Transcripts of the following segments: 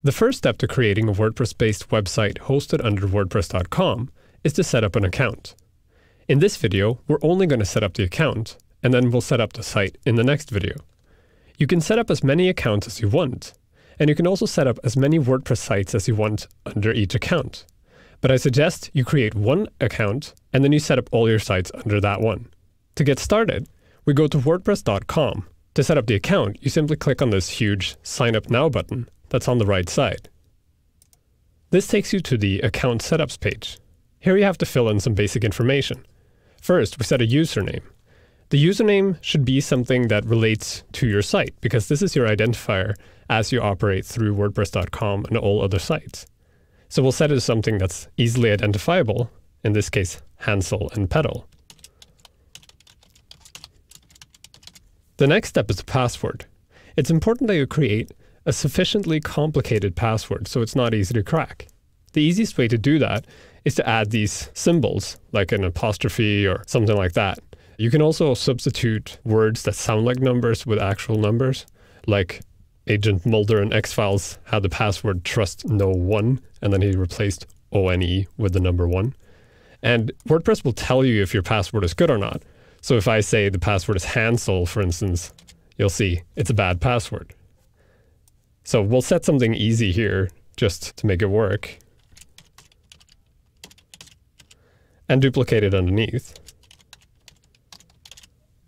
The first step to creating a WordPress-based website hosted under WordPress.com is to set up an account. In this video, we're only going to set up the account, and then we'll set up the site in the next video. You can set up as many accounts as you want, and you can also set up as many WordPress sites as you want under each account. But I suggest you create one account, and then you set up all your sites under that one. To get started, we go to WordPress.com. To set up the account, you simply click on this huge Sign Up Now button that's on the right side. This takes you to the Account Setups page. Here you have to fill in some basic information. First, we set a username. The username should be something that relates to your site, because this is your identifier as you operate through WordPress.com and all other sites. So we'll set it as something that's easily identifiable, in this case, Hansel and Petal. The next step is the password. It's important that you create a sufficiently complicated password so it's not easy to crack. The easiest way to do that is to add these symbols, like an apostrophe or something like that. You can also substitute words that sound like numbers with actual numbers, like Agent Mulder in X-Files had the password trust-no-one, and then he replaced ONE with the number 1. And WordPress will tell you if your password is good or not. So if I say the password is Hansel, for instance, you'll see it's a bad password. So we'll set something easy here just to make it work. And duplicate it underneath.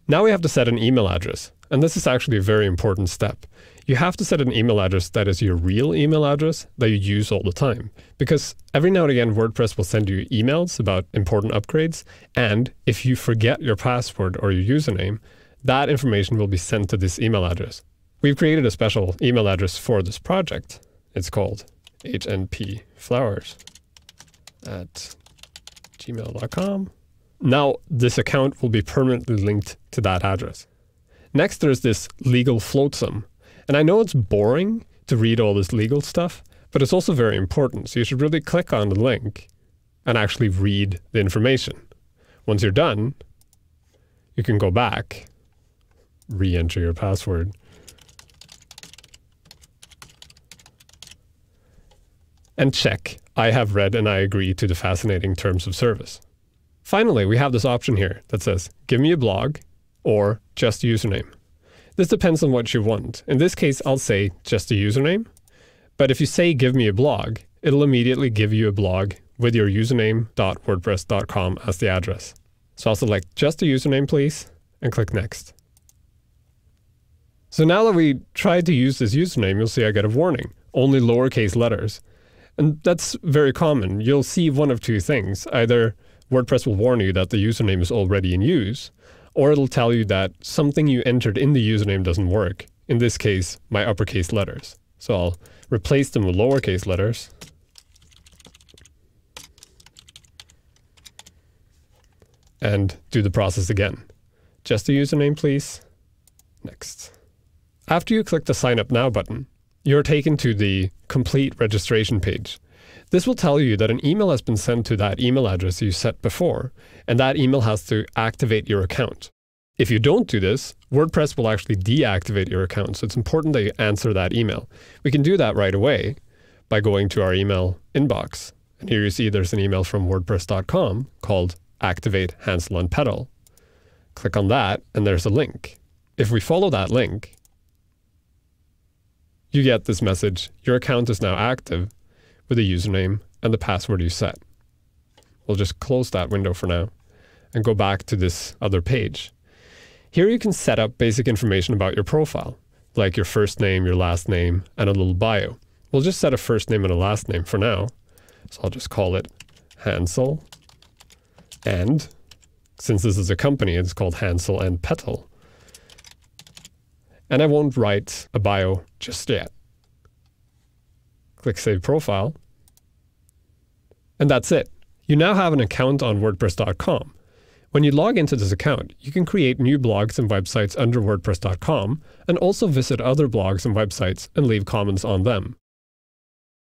Now we have to set an email address. And this is actually a very important step. You have to set an email address that is your real email address that you use all the time. Because every now and again, WordPress will send you emails about important upgrades. And if you forget your password or your username, that information will be sent to this email address. We've created a special email address for this project. It's called hnpflowers@gmail.com. Now, this account will be permanently linked to that address. Next, there's this legal flotsam. And I know it's boring to read all this legal stuff, but it's also very important. So you should really click on the link and actually read the information. Once you're done, you can go back, re-enter your password, and check, I have read and I agree to the fascinating terms of service. Finally, we have this option here that says, give me a blog or just a username. This depends on what you want. In this case, I'll say just a username. But if you say give me a blog, it'll immediately give you a blog with your username.wordpress.com as the address. So I'll select just a username, please, and click next. So now that we tried to use this username, you'll see I get a warning, only lowercase letters. And that's very common. You'll see one of two things. Either WordPress will warn you that the username is already in use, or it'll tell you that something you entered in the username doesn't work. In this case, my uppercase letters. So I'll replace them with lowercase letters. And do the process again. Just a username, please. Next. After you click the Sign Up Now button, you're taken to the complete registration page. This will tell you that an email has been sent to that email address you set before, and that email has to activate your account. If you don't do this, WordPress will actually deactivate your account, so it's important that you answer that email. We can do that right away by going to our email inbox. And here you see there's an email from WordPress.com called Activate Hansel and Petal. Click on that, and there's a link. If we follow that link, you get this message, your account is now active with the username and the password you set. We'll just close that window for now and go back to this other page. Here you can set up basic information about your profile, like your first name, your last name, and a little bio. We'll just set a first name and a last name for now. So I'll just call it Hansel. And since this is a company, it's called Hansel and Petal. And I won't write a bio just yet. Click Save Profile. And that's it. You now have an account on WordPress.com. When you log into this account, you can create new blogs and websites under WordPress.com and also visit other blogs and websites and leave comments on them.